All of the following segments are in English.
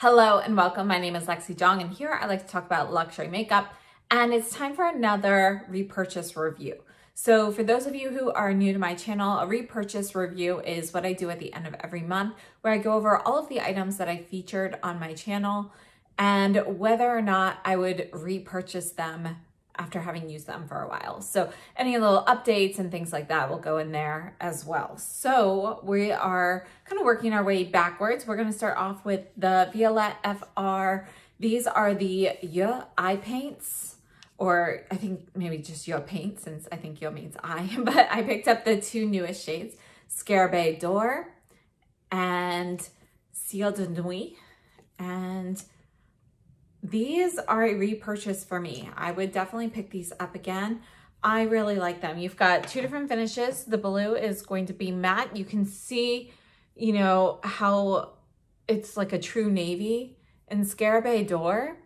Hello and welcome. My name is Lexi Jong, and here I like to talk about luxury makeup, and it's time for another repurchase review. So for those of you who are new to my channel, a repurchase review is what I do at the end of every month, where I go over all of the items that I featured on my channel and whether or not I would repurchase them after having used them for a while. So any little updates and things like that will go in there as well. So we are kind of working our way backwards. We're going to start off with the Violette FR. These are the Yeux eye paints, or I think maybe just Yeux paint, since I think Yeux means eye, but I picked up the two newest shades, Scarabée d'Or and Ciel de Nuit. And these are a repurchase for me. I would definitely pick these up again. I really like them. You've got two different finishes. The blue is going to be matte. You can see, you know, how it's like a true navy. And Scarabée d'Or,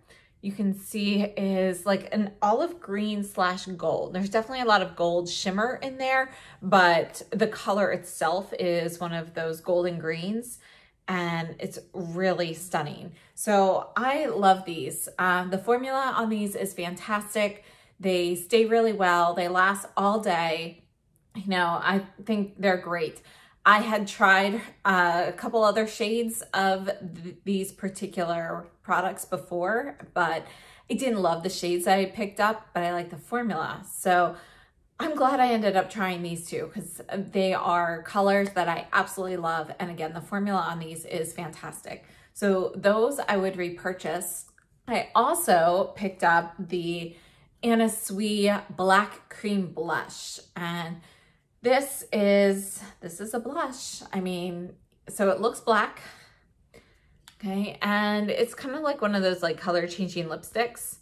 you can see is like an olive green / gold. There's definitely a lot of gold shimmer in there, but the color itself is one of those golden greens, and it's really stunning. So I love these. The formula on these is fantastic. They stay really well. They last all day. You know, I think they're great. I had tried a couple other shades of these particular products before, but I didn't love the shades that I picked up, but I like the formula. So I'm glad I ended up trying these two because they are colors that I absolutely love. And again, the formula on these is fantastic. So those I would repurchase. I also picked up the Anna Sui Black Cream Blush. And this is a blush. I mean, so it looks black. Okay. And it's kind of like one of those like color changing lipsticks.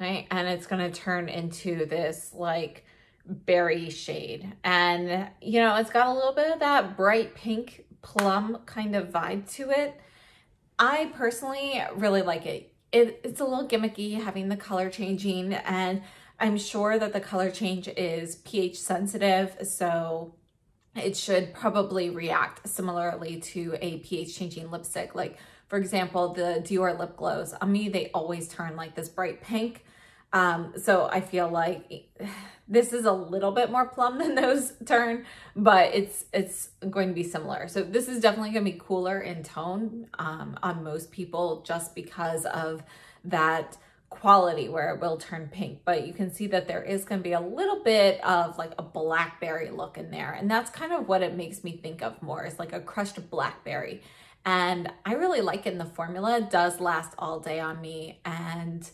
Okay. And it's going to turn into this like berry shade, and you know, it's got a little bit of that bright pink plum kind of vibe to it. I personally really like it. It's a little gimmicky having the color changing, and I'm sure that the color change is pH sensitive, so it should probably react similarly to a pH changing lipstick. Like for example, the Dior lip glows on me, they always turn like this bright pink. So I feel like this is a little bit more plum than those turn, but it's going to be similar. So this is definitely going to be cooler in tone on most people just because of that quality where it will turn pink. But you can see that there is going to be a little bit of like a blackberry look in there. And that's kind of what it makes me think of more, is like a crushed blackberry. And I really like it in the formula. It does last all day on me, and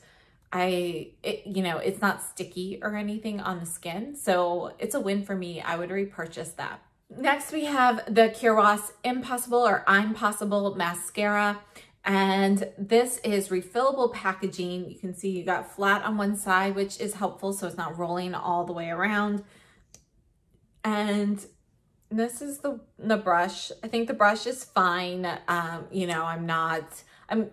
you know, it's not sticky or anything on the skin. So it's a win for me. I would repurchase that. Next, we have the Kairos Impossible or I'm Possible mascara. And this is refillable packaging. You can see you got flat on one side, which is helpful. So it's not rolling all the way around. And this is the brush. I think the brush is fine. You know, I'm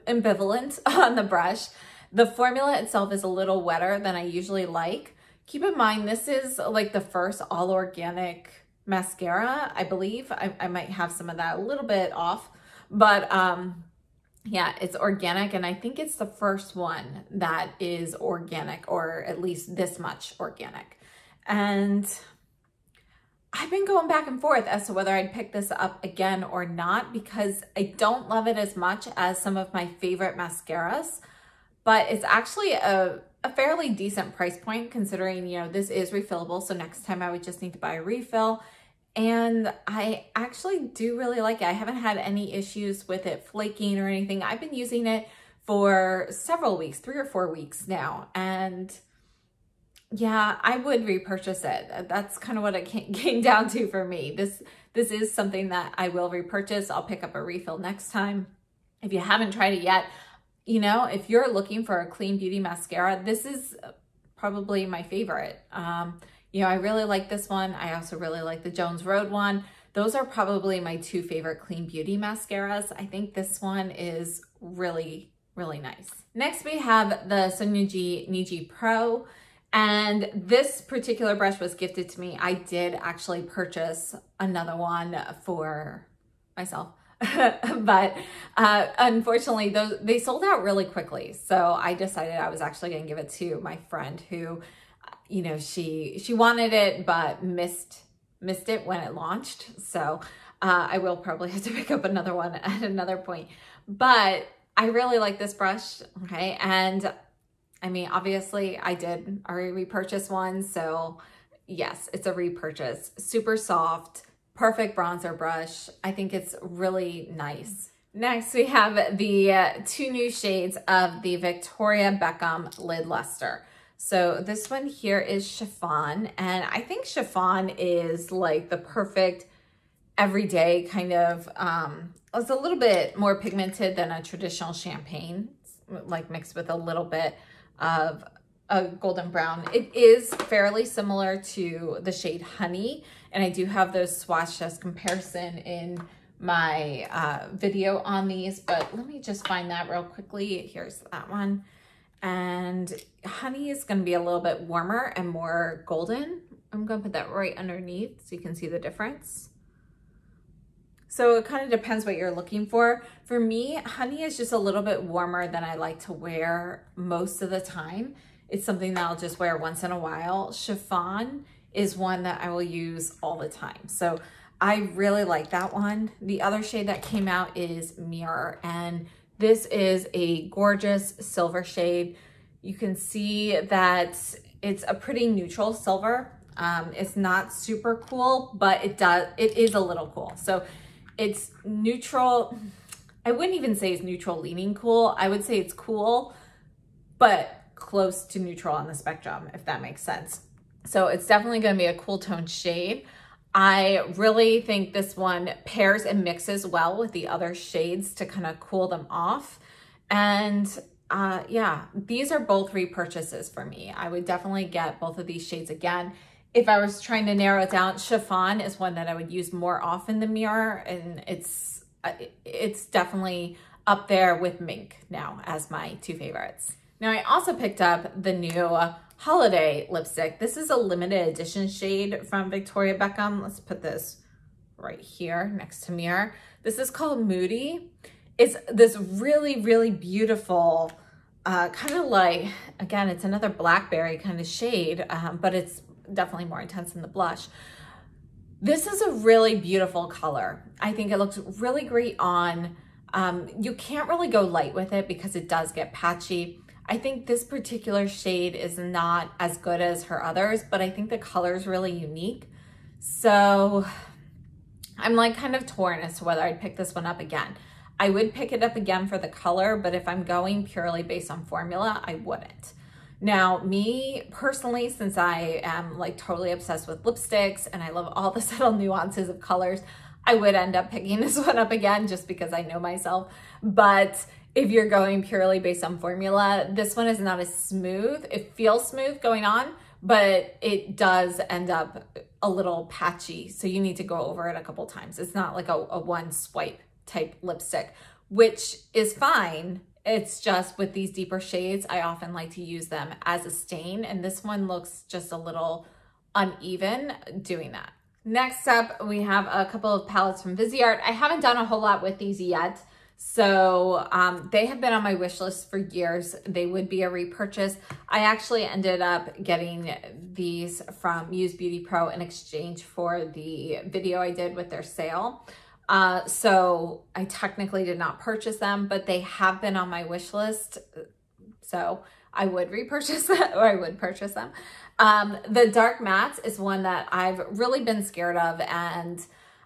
ambivalent on the brush. The formula itself is a little wetter than I usually like. Keep in mind, this is like the first all organic mascara, I believe. I might have some of that a little bit off, but yeah, it's organic. And I think it's the first one that is organic, or at least this much organic. And I've been going back and forth as to whether I'd pick this up again or not, because I don't love it as much as some of my favorite mascaras. But it's actually a fairly decent price point considering, you know, this is refillable. So next time I would just need to buy a refill. And I actually do really like it. I haven't had any issues with it flaking or anything. I've been using it for several weeks, 3 or 4 weeks now. And yeah, I would repurchase it. That's kind of what it came down to for me. This is something that I will repurchase. I'll pick up a refill next time. If you haven't tried it yet, you know, if you're looking for a clean beauty mascara, this is probably my favorite. You know, I really like this one. I also really like the Jones Road one. Those are probably my two favorite clean beauty mascaras. I think this one is really, really nice. Next, we have the Sonuji Niji Pro. And this particular brush was gifted to me. I did actually purchase another one for myself But unfortunately, they sold out really quickly. So I decided I was actually going to give it to my friend who, you know, she wanted it, but missed it when it launched. So I will probably have to pick up another one at another point. But I really like this brush, okay? And I mean, obviously I did already repurchase one. So yes, it's a repurchase. Super soft, perfect bronzer brush. I think it's really nice. Next, we have the two new shades of the Victoria Beckham Lid Luster. So this one here is chiffon, and I think chiffon is like the perfect everyday kind of, it's a little bit more pigmented than a traditional champagne, like mixed with a little bit of a golden brown. It is fairly similar to the shade Honey, and I do have those swatch test comparison in my video on these, but let me just find that real quickly. Here's that one. And Honey is going to be a little bit warmer and more golden. I'm going to put that right underneath so you can see the difference. So it kind of depends what you're looking for. For me, Honey is just a little bit warmer than I like to wear most of the time. It's something that I'll just wear once in a while. Chiffon is one that I will use all the time. So I really like that one. The other shade that came out is Mirror, and this is a gorgeous silver shade. You can see that it's a pretty neutral silver. It's not super cool, but it is a little cool. So it's neutral. I wouldn't even say it's neutral leaning cool. I would say it's cool, but close to neutral on the spectrum, if that makes sense. So it's definitely going to be a cool tone shade. I really think this one pairs and mixes well with the other shades to kind of cool them off. And yeah, these are both repurchases for me. I would definitely get both of these shades again. If I was trying to narrow it down, Chiffon is one that I would use more often than Mirror, and it's definitely up there with Mink now as my two favorites. Now I also picked up the new holiday lipstick. This is a limited edition shade from Victoria Beckham. Let's put this right here next to Mirror. This is called Moody. It's this really, really beautiful, kind of like, again, it's another blackberry kind of shade, but it's definitely more intense than the blush. This is a really beautiful color. I think it looks really great on, you can't really go light with it because it does get patchy. I think this particular shade is not as good as her others, but I think the color is really unique. So I'm like kind of torn as to whether I'd pick this one up again. I would pick it up again for the color, but if I'm going purely based on formula, I wouldn't. Now, me personally, since I am like totally obsessed with lipsticks and I love all the subtle nuances of colors, I would end up picking this one up again just because I know myself. But if you're going purely based on formula, this one is not as smooth. It feels smooth going on, but it does end up a little patchy. So you need to go over it a couple times. It's not like a one swipe type lipstick, which is fine. It's just with these deeper shades, I often like to use them as a stain. And this one looks just a little uneven doing that. Next up, we have a couple of palettes from Viseart. I haven't done a whole lot with these yet. So they have been on my wish list for years. They would be a repurchase. I actually ended up getting these from Muse Beauty Pro in exchange for the video I did with their sale. So I technically did not purchase them, but they have been on my wish list. So I would repurchase them, or I would purchase them. The Dark Mattes is one that I've really been scared of, and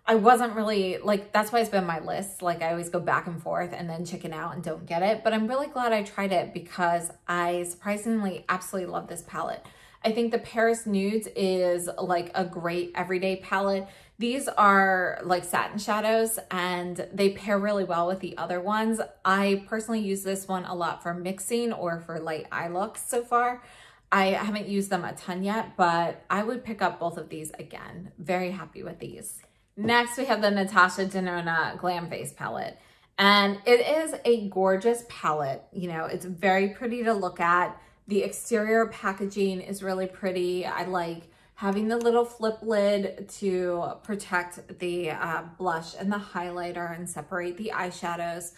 I wasn't really, like, that's why it's been my list. Like, I always go back and forth and then chicken out and don't get it. But I'm really glad I tried it because I surprisingly absolutely love this palette. I think the Paris Nudes is like a great everyday palette. These are like satin shadows and they pair really well with the other ones. I personally use this one a lot for mixing or for light eye looks so far. I haven't used them a ton yet, but I would pick up both of these again. Very happy with these. Next, we have the Natasha Denona Glam Face palette. And it is a gorgeous palette. You know, it's very pretty to look at. The exterior packaging is really pretty. I like having the little flip lid to protect the blush and the highlighter and separate the eyeshadows.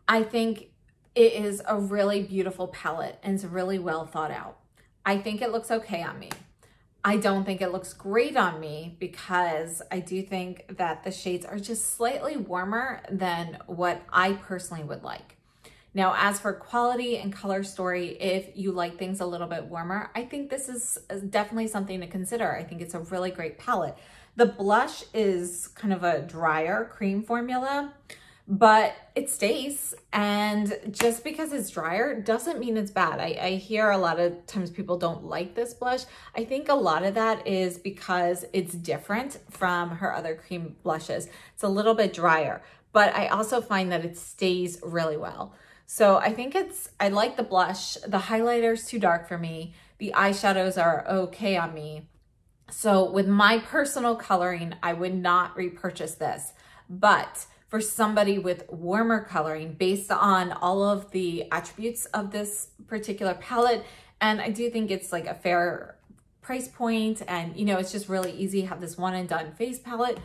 I think it is a really beautiful palette and it's really well thought out. I think it looks okay on me. I don't think it looks great on me because I do think that the shades are just slightly warmer than what I personally would like. Now, as for quality and color story, if you like things a little bit warmer, I think this is definitely something to consider. I think it's a really great palette. The blush is kind of a drier cream formula, but it stays. And just because it's drier doesn't mean it's bad. I hear a lot of times people don't like this blush. I think a lot of that is because it's different from her other cream blushes. It's a little bit drier, but I also find that it stays really well. So I think I like the blush. The highlighter's too dark for me. The eyeshadows are okay on me. So with my personal coloring, I would not repurchase this. But for somebody with warmer coloring, based on all of the attributes of this particular palette, and I do think it's like a fair price point, and you know, it's just really easy to have this one and done face palette,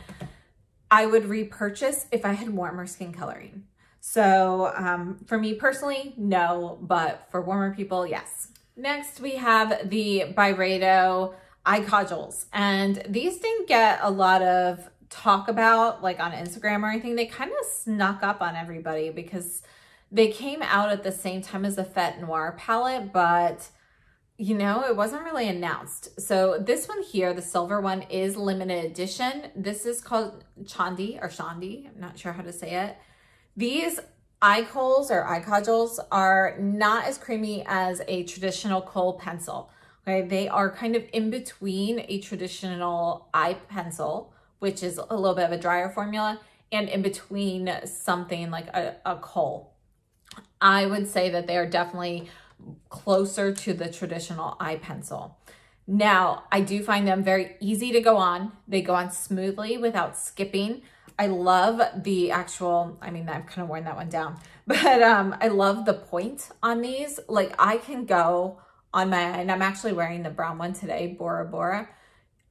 I would repurchase if I had warmer skin coloring. So for me personally, no, but for warmer people, yes. Next, we have the Byredo eye kajuls, and these didn't get a lot of talk about like on Instagram or anything. They kind of snuck up on everybody because they came out at the same time as the Fête Noir palette, but you know, it wasn't really announced. So this one here, the silver one, is limited edition. This is called Chandi or Shandi. I'm not sure how to say it. These eye koals or eye kajuls are not as creamy as a traditional kohl pencil. Okay, they are kind of in between a traditional eye pencil, which is a little bit of a drier formula, and in between something like a kohl. I would say that they are definitely closer to the traditional eye pencil. Now, I do find them very easy to go on. They go on smoothly without skipping. I love the actual, I mean, I've kind of worn that one down, but I love the point on these. Like I can go on my, and I'm actually wearing the brown one today, Bora Bora.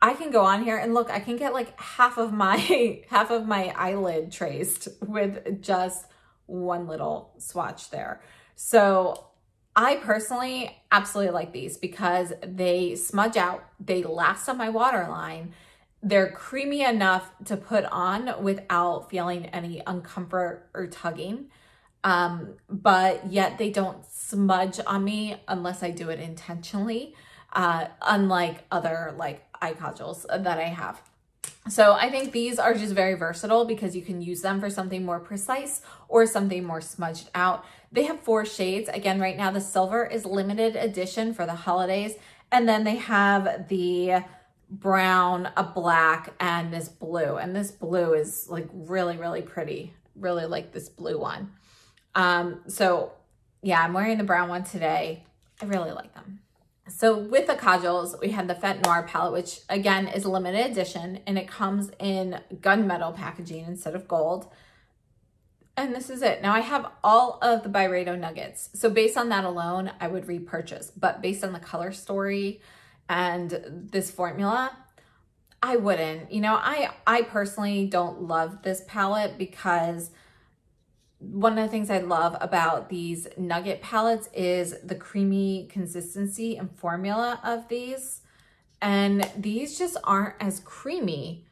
I can go on here and look, I can get like half of my eyelid traced with just one little swatch there. So I personally absolutely like these because they smudge out, they last on my waterline. They're creamy enough to put on without feeling any uncomfort or tugging, but yet they don't smudge on me unless I do it intentionally, unlike other like eye kajuls that I have. So I think these are just very versatile because you can use them for something more precise or something more smudged out. They have 4 shades. Again, right now the silver is limited edition for the holidays, and then they have the brown, a black, and this blue. And this blue is like really, really pretty. Really like this blue one. So yeah, I'm wearing the brown one today. I really like them. So with the kajuls, we have the Fête Noir palette, which again is a limited edition, and it comes in gunmetal packaging instead of gold. And this is it. Now I have all of the Byredo nuggets. So based on that alone, I would repurchase, but based on the color story and this formula, I wouldn't. You know, I personally don't love this palette because one of the things I love about these nugget palettes is the creamy consistency and formula of these. And these just aren't as creamy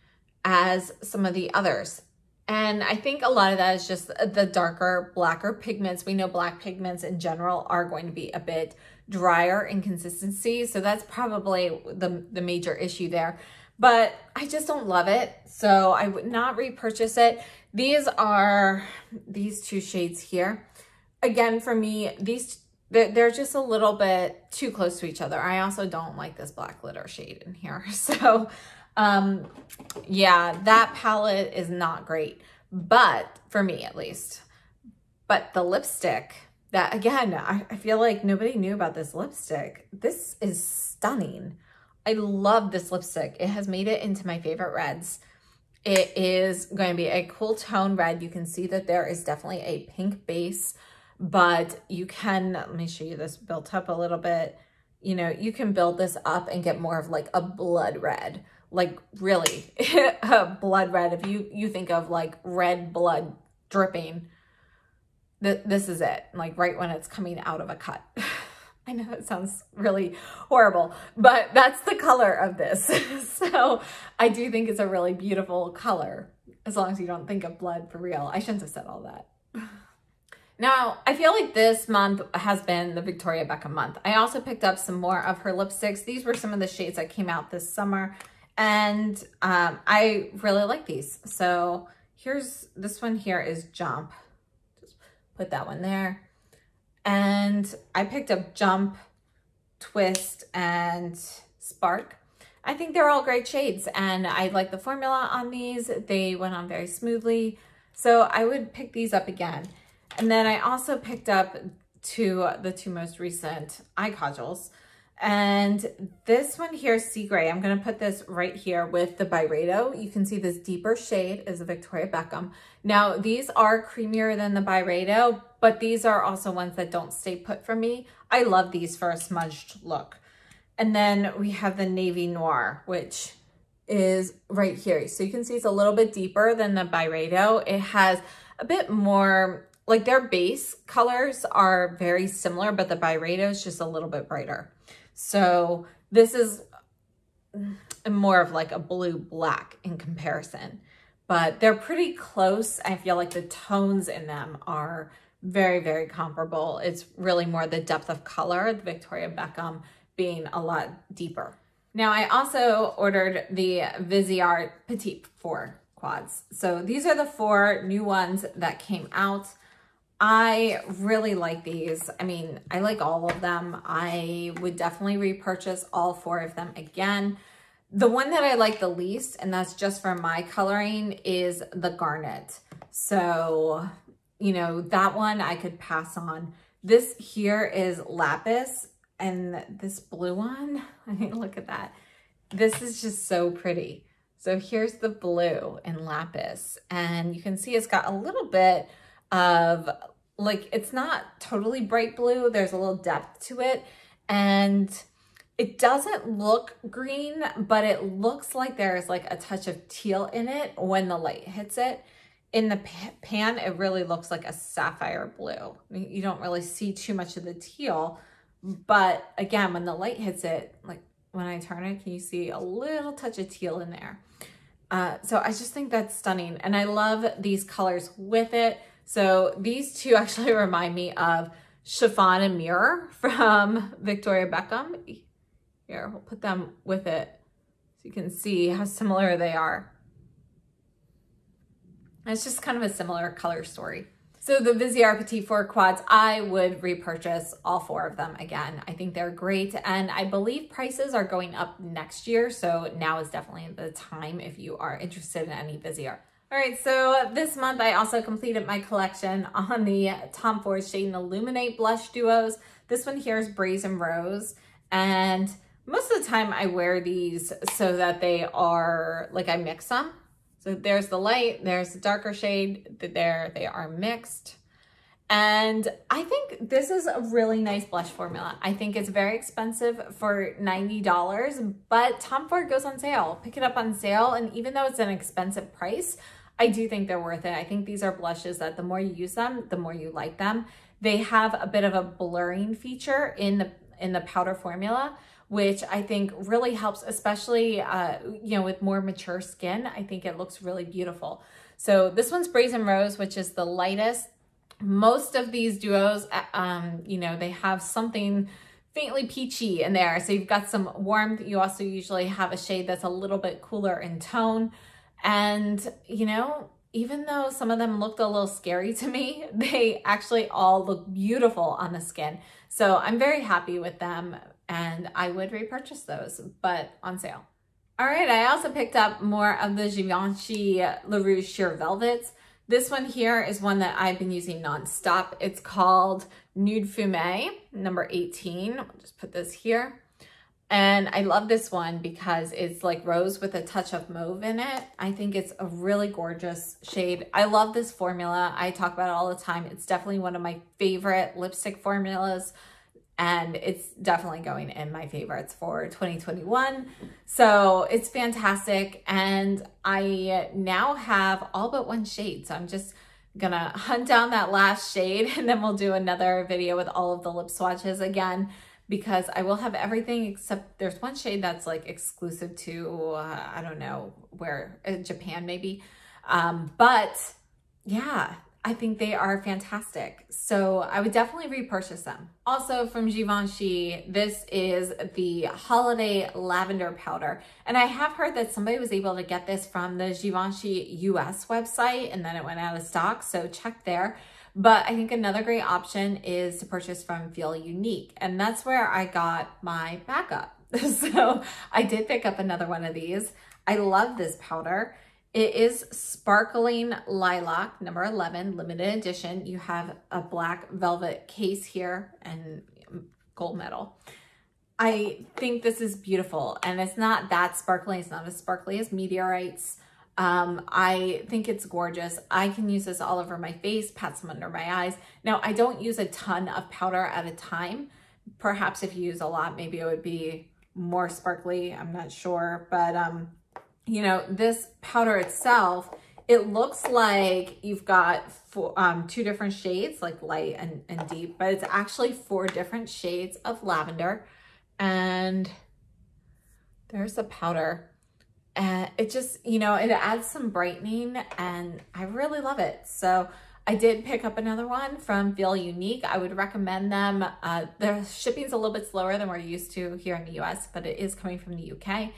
as some of the others. And I think a lot of that is just the darker, blacker pigments. We know black pigments in general are going to be a bit drier in consistency. So that's probably the major issue there. But I just don't love it. So I would not repurchase it. These are these 2 shades here. Again, for me, they're just a little bit too close to each other. I also don't like this black glitter shade in here. So yeah, that palette is not great, but for me at least. But the lipstick, that again, I feel like nobody knew about this lipstick. This is stunning. I love this lipstick. It has made it into my favorite reds. It is going to be a cool tone red. You can see that there is definitely a pink base, but you can, let me show you this built up a little bit. you know, you can build this up and get more of like a blood red, like really a blood red. If you think of like red blood dripping, this is it, like right when it's coming out of a cut. I know it sounds really horrible, but that's the color of this. So I do think it's a really beautiful color, as long as you don't think of blood for real. I shouldn't have said all that. Now, I feel like this month has been the Victoria Beckham month. I also picked up some more of her lipsticks. These were some of the shades that came out this summer, and I really like these. So this one here is Jump. Just put that one there. And I picked up Jump, Twist, and Spark. I think they're all great shades, and I like the formula on these. They went on very smoothly, so I would pick these up again. And then I also picked up the two most recent eye kajuls. And this one here is Sea Gray. I'm going to put this right here with the Byredo. You can see this deeper shade is the Victoria Beckham. Now, these are creamier than the Byredo, but these are also ones that don't stay put for me. I love these for a smudged look. And then we have the Navy Noir, which is right here. So you can see it's a little bit deeper than the Byredo. It has a bit more, like their base colors are very similar, but the Byredo is just a little bit brighter. So this is more of like a blue-black in comparison, but they're pretty close. I feel like the tones in them are very, very comparable. It's really more the depth of color, the Victoria Beckham being a lot deeper. Now, I also ordered the Viseart Petite 4 quads. So these are the 4 new ones that came out. I really like these. I mean, I like all of them. I would definitely repurchase all 4 of them again. The one that I like the least, and that's just for my coloring, is the Garnet. So, you know, that one I could pass on. This here is Lapis, and this blue one, I mean, look at that. This is just so pretty. So here's the blue in Lapis, and you can see it's got a little bit of, like, it's not totally bright blue. There's a little depth to it, and it doesn't look green, but it looks like there's like a touch of teal in it when the light hits it. In the pan, it really looks like a sapphire blue. You don't really see too much of the teal, but again, when the light hits it, like when I turn it, can you see a little touch of teal in there? So I just think that's stunning, and I love these colors with it. So these two actually remind me of Chiffon and Mirror from Victoria Beckham. Here, we'll put them with it so you can see how similar they are. It's just kind of a similar color story. So the Viseart Petite 4 quads, I would repurchase all 4 of them again. I think they're great, and I believe prices are going up next year, so now is definitely the time if you are interested in any Viseart. All right, so this month I also completed my collection on the Tom Ford Shade and Illuminate blush duos. This one here is Brazen Rose, and most of the time I wear these so that they are, like I mix them. So there's the light, there's the darker shade, there they are mixed. And I think this is a really nice blush formula. I think it's very expensive for $90, but Tom Ford goes on sale. Pick it up on sale, and even though it's an expensive price, I do think they're worth it. I think these are blushes that the more you use them, the more you like them. They have a bit of a blurring feature in the powder formula, which I think really helps, especially, you know, with more mature skin. I think it looks really beautiful. So this one's Brazen Rose, which is the lightest. Most of these duos, you know, they have something faintly peachy in there. So you've got some warmth. You also usually have a shade that's a little bit cooler in tone. And, you know, even though some of them looked a little scary to me, they actually all look beautiful on the skin. So I'm very happy with them, and I would repurchase those, but on sale. All right, I also picked up more of the Givenchy Le Rouge Sheer Velvets. This one here is one that I've been using nonstop. It's called Nude Fumé, number 18. I'll just put this here. And I love this one because it's like rose with a touch of mauve in it. I think it's a really gorgeous shade. I love this formula. I talk about it all the time. It's definitely one of my favorite lipstick formulas. and it's definitely going in my favorites for 2021. So it's fantastic. And I now have all but one shade. So I'm just gonna hunt down that last shade, and then we'll do another video with all of the lip swatches again, because I will have everything except there's one shade that's like exclusive to, I don't know where, Japan maybe. But yeah, I think they are fantastic. So I would definitely repurchase them. Also from Givenchy, this is the Holiday Lavender Powder. And I have heard that somebody was able to get this from the Givenchy US website and then it went out of stock, so check there. But I think another great option is to purchase from Feel Unique. And that's where I got my backup. So I did pick up another one of these. I love this powder. It is Sparkling Lilac, number 11, limited edition. You have a black velvet case here and gold medal. I think this is beautiful, and it's not that sparkly. It's not as sparkly as Meteorites. I think it's gorgeous. I can use this all over my face, pat some under my eyes. Now, I don't use a ton of powder at a time. Perhaps if you use a lot, maybe it would be more sparkly. I'm not sure, but you know, this powder itself, it looks like you've got two different shades, like light and deep, but it's actually 4 different shades of lavender. And there's the powder. And it just, you know, it adds some brightening, and I really love it. So I did pick up another one from Feel Unique. I would recommend them. Their shipping's a little bit slower than we're used to here in the US, but it is coming from the UK.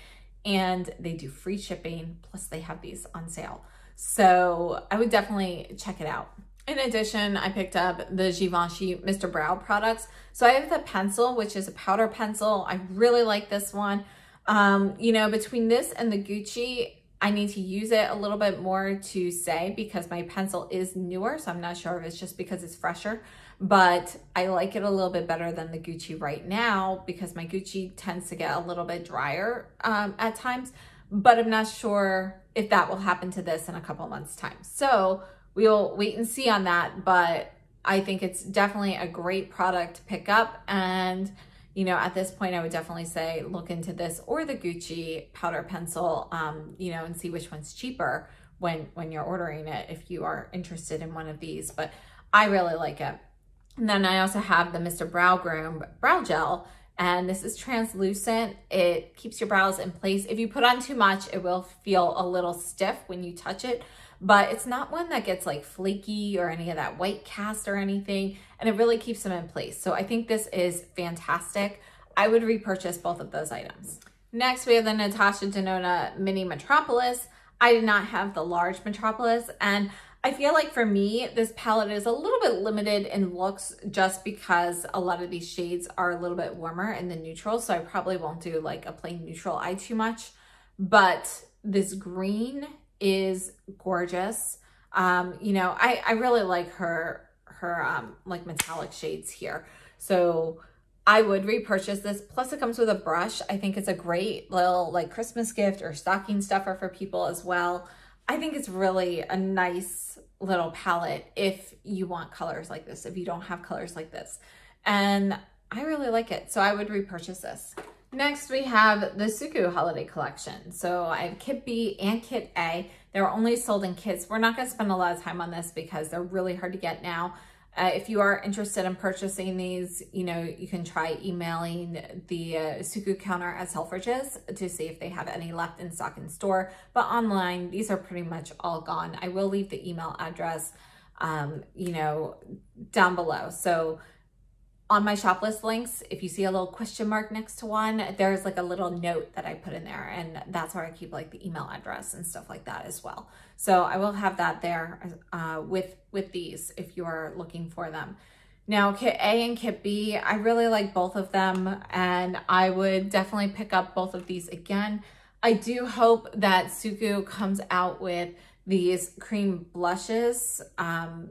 And they do free shipping, plus they have these on sale. So I would definitely check it out. In addition, I picked up the Givenchy Mr. Brow products. So I have the pencil, which is a powder pencil. I really like this one. You know, between this and the Gucci, I need to use it a little bit more to say, because my pencil is newer. So I'm not sure if it's just because it's fresher, but I like it a little bit better than the Gucci right now, because my Gucci tends to get a little bit drier at times, but I'm not sure if that will happen to this in a couple months time. So we'll wait and see on that, but I think it's definitely a great product to pick up. And you know, at this point, I would definitely say look into this or the Gucci powder pencil, you know, and see which one's cheaper when you're ordering it, if you are interested in one of these. But I really like it. And then I also have the Mr. Brow Groom Brow Gel, and this is translucent. It keeps your brows in place. If you put on too much, it will feel a little stiff when you touch it, but it's not one that gets like flaky or any of that white cast or anything, and it really keeps them in place. So I think this is fantastic. I would repurchase both of those items. Next, we have the Natasha Denona Mini Metropolis. I did not have the large Metropolis, and I feel like for me, this palette is a little bit limited in looks just because a lot of these shades are a little bit warmer in the neutral, so I probably won't do like a plain neutral eye too much. But this green is gorgeous. You know, I really like her like metallic shades here. So I would repurchase this. Plus it comes with a brush. I think it's a great little like Christmas gift or stocking stuffer for people as well. I think it's really a nice little palette if you want colors like this, if you don't have colors like this. And I really like it, so I would repurchase this. Next, we have the Suku Holiday Collection. So I have Kit B and Kit A. They're only sold in kits. We're not going to spend a lot of time on this because they're really hard to get now. If you are interested in purchasing these, you know, you can try emailing the Suku counter at Selfridges to see if they have any left in stock in store. But online, these are pretty much all gone. I will leave the email address, you know, down below. So on my shop list links, if you see a little question mark next to one, there's like a little note that I put in there, and that's where I keep like the email address and stuff like that as well. So I will have that there with these if you are looking for them. Now, Kit A and Kit B, I really like both of them, and I would definitely pick up both of these again. I do hope that Suku comes out with these cream blushes.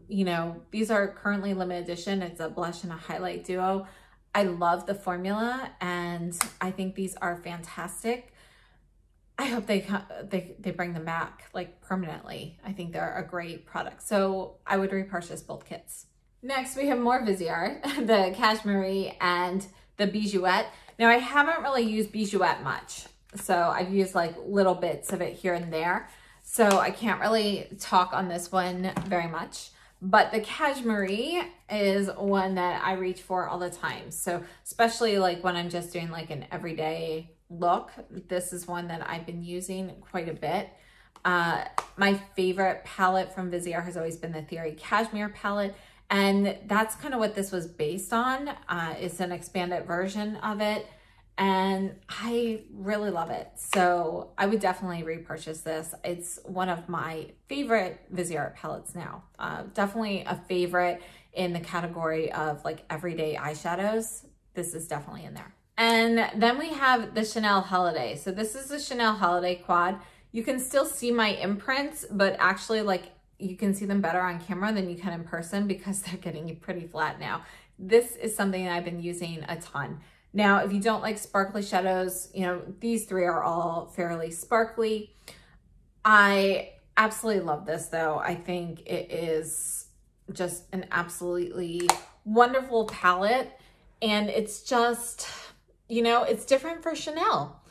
You know, these are currently limited edition. It's a blush and a highlight duo. I love the formula, and I think these are fantastic. I hope they bring them back like permanently. I think they're a great product. So I would repurchase both kits. Next, we have more Viseart, the Cashmere and the Bijoux. Now, I haven't really used Bijoux much, so I've used like little bits of it here and there. So I can't really talk on this one very much, but the Cashmere is one that I reach for all the time. So especially like when I'm just doing like an everyday look, this is one that I've been using quite a bit. My favorite palette from Viseart has always been the Theory Cashmere palette. And that's kind of what this was based on. It's an expanded version of it. And I really love it. So I would definitely repurchase this. It's one of my favorite Viseart palettes now. Definitely a favorite in the category of like everyday eyeshadows. This is definitely in there. And then we have the Chanel Holiday. So this is the Chanel Holiday quad. You can still see my imprints, but actually like you can see them better on camera than you can in person because they're getting pretty flat now. This is something that I've been using a ton. Now, if you don't like sparkly shadows, you know, these three are all fairly sparkly. I absolutely love this though. I think it is just an absolutely wonderful palette. And it's just, you know, it's different for Chanel.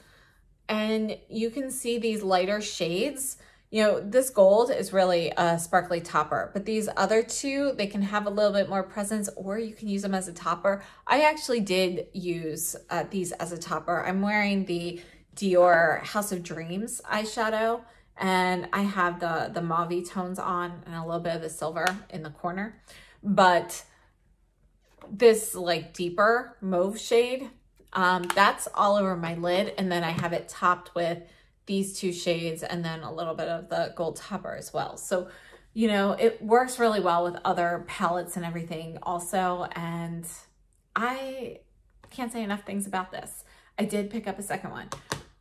And you can see these lighter shades. You know, this gold is really a sparkly topper, but these other two, they can have a little bit more presence, or you can use them as a topper. I actually did use these as a topper. I'm wearing the Dior House of Dreams eyeshadow, and I have the mauve tones on and a little bit of the silver in the corner. But this like deeper mauve shade, that's all over my lid, and then I have it topped with these two shades and then a little bit of the gold topper as well. So, you know, it works really well with other palettes and everything also. And I can't say enough things about this. I did pick up a second one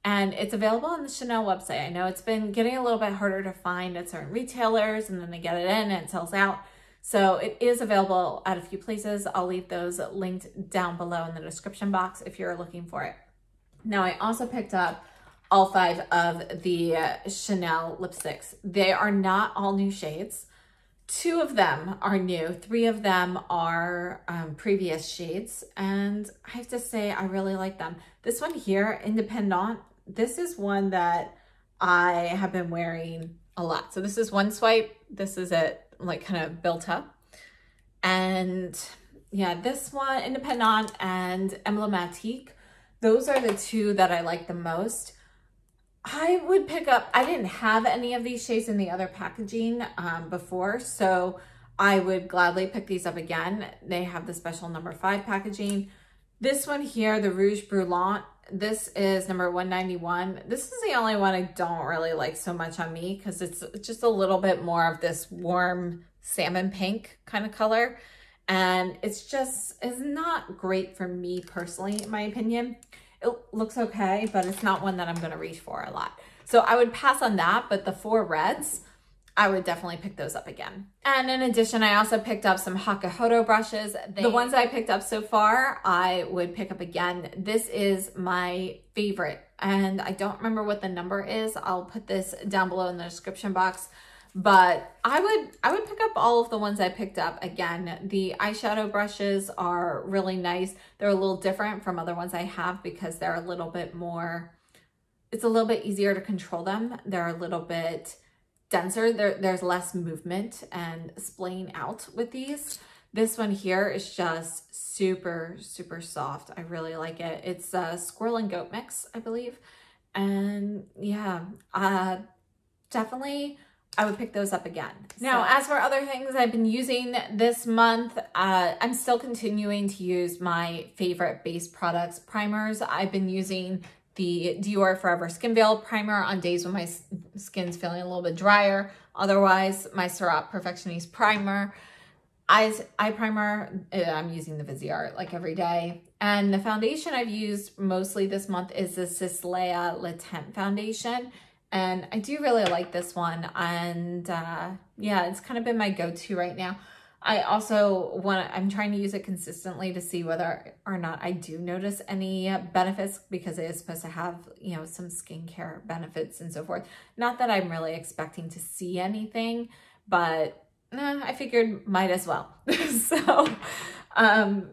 and it's available on the Chanel website. I know it's been getting a little bit harder to find at certain retailers, and then they get it in and it sells out. So it is available at a few places. I'll leave those linked down below in the description box if you're looking for it. Now, I also picked up all 5 of the Chanel lipsticks. They are not all new shades. 2 of them are new. 3 of them are previous shades. And I have to say, I really like them. This one here, Independant, this is one that I have been wearing a lot. So this is one swipe. This is it like kind of built up. And yeah, this one, Independant and Emblematique, those are the 2 that I like the most. I would pick up, I didn't have any of these shades in the other packaging before, so I would gladly pick these up again. They have the special number 5 packaging. This one here, the Rouge Brûlant, this is number 191. This is the only one I don't really like so much on me because it's just a little bit more of this warm salmon pink kind of color. And it's not great for me personally, in my opinion. It looks okay, but it's not one that I'm going to reach for a lot. So I would pass on that, but the 4 reds, I would definitely pick those up again. And in addition, I also picked up some Hakuhodo brushes. The ones I picked up so far, I would pick up again. This is my favorite, and I don't remember what the number is. I'll put this down below in the description box. But I would pick up all of the ones I picked up again. The eyeshadow brushes are really nice. They're a little different from other ones I have because they're a little bit more, it's a little bit easier to control them. They're a little bit denser. There's less movement and splaying out with these. This one here is just super, super soft. I really like it. It's a squirrel and goat mix, I believe. And yeah, definitely I would pick those up again. Now, as for other things I've been using this month, I'm still continuing to use my favorite base products primers. I've been using the Dior Forever Skin Veil Primer on days when my skin's feeling a little bit drier. Otherwise, my Surop Perfectioniste Primer. Eye primer, I'm using the Viseart like every day. And the foundation I've used mostly this month is the Sislea Latent Foundation. And I do really like this one. And yeah, it's kind of been my go-to right now. I also I'm trying to use it consistently to see whether or not I do notice any benefits, because it is supposed to have, you know, some skincare benefits and so forth. Not that I'm really expecting to see anything, but I figured might as well. So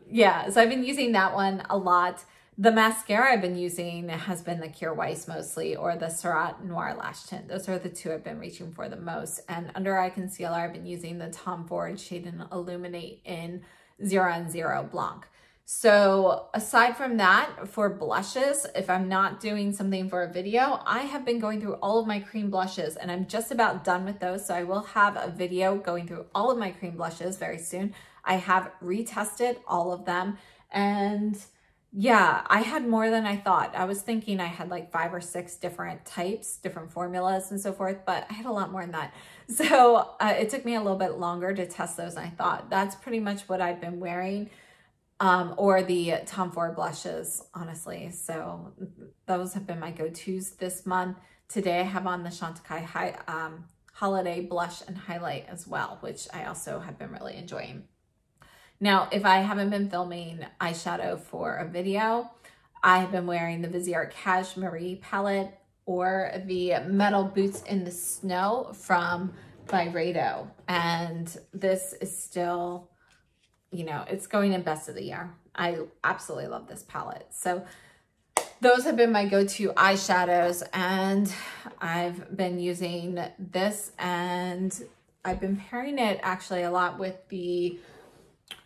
yeah, so I've been using that one a lot. The mascara I've been using has been the Kjaer Weis mostly, or the Surratt Noir Lash Tint. Those are the two I've been reaching for the most. And under eye concealer, I've been using the Tom Ford Shade and Illuminate in 0 Blanc. So aside from that, for blushes, if I'm not doing something for a video, I have been going through all of my cream blushes, and I'm just about done with those. So I will have a video going through all of my cream blushes very soon. I have retested all of them, and yeah, I had more than I thought. I was thinking I had like 5 or 6 different types, different formulas and so forth, but I had a lot more than that. So it took me a little bit longer to test those than I thought. That's pretty much what I've been wearing, or the Tom Ford blushes, honestly. So those have been my go-tos this month. Today I have on the Chantecaille Holiday Blush and Highlight as well, which I also have been really enjoying. Now, if I haven't been filming eyeshadow for a video, I have been wearing the Viseart Cashmere palette or the Metal Boots in the Snow from Byredo. And this is still, you know, it's going in best of the year. I absolutely love this palette. So those have been my go-to eyeshadows, and I've been using this, and I've been pairing it actually a lot with the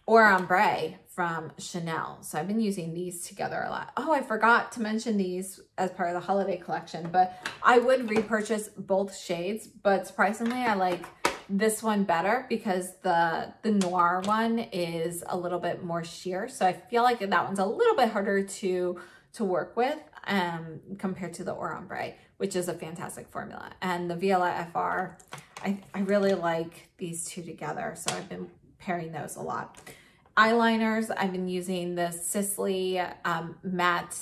Ombre from Chanel. So I've been using these together a lot. Oh, I forgot to mention these as part of the holiday collection, but I would repurchase both shades, but surprisingly I like this one better because the noir one is a little bit more sheer. So I feel like that one's a little bit harder to work with compared to the Ombre, which is a fantastic formula. And the Viola FR, I really like these two together. So I've been pairing those a lot. Eyeliners, I've been using the Sisley matte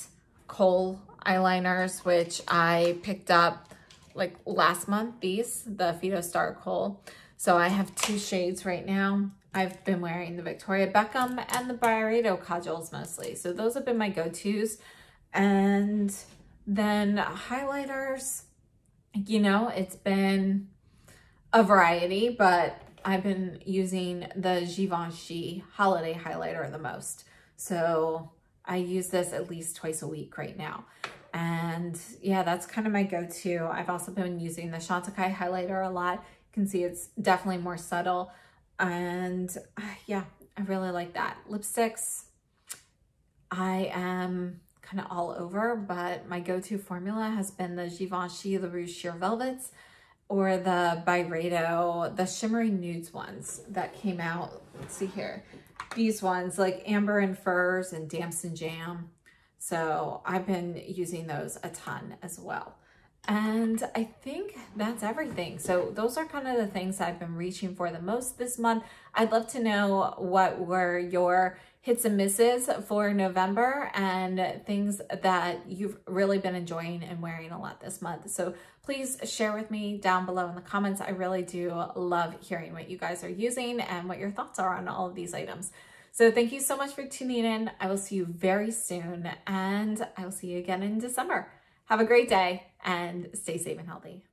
kohl eyeliners, which I picked up like last month, the Fido Star Kohl. So I have 2 shades right now. I've been wearing the Victoria Beckham and the Byredo kajuls mostly. So those have been my go-tos. And then highlighters, you know, it's been a variety, but I've been using the Givenchy Holiday Highlighter the most. So I use this at least twice a week right now. And yeah, that's kind of my go-to. I've also been using the Chantecaille Highlighter a lot. You can see it's definitely more subtle. And yeah, I really like that. Lipsticks, I am kind of all over, but my go-to formula has been the Givenchy Le Rouge Sheer Velvets, or the Byredo, the shimmery nudes ones that came out. Let's see here. These ones like Amber and Furs and Damson Jam. So I've been using those a ton as well. And I think that's everything. So those are kind of the things I've been reaching for the most this month. I'd love to know what were your hits and misses for November and things that you've really been enjoying and wearing a lot this month. So please share with me down below in the comments. I really do love hearing what you guys are using and what your thoughts are on all of these items. So thank you so much for tuning in. I will see you very soon, and I will see you again in December. Have a great day and stay safe and healthy.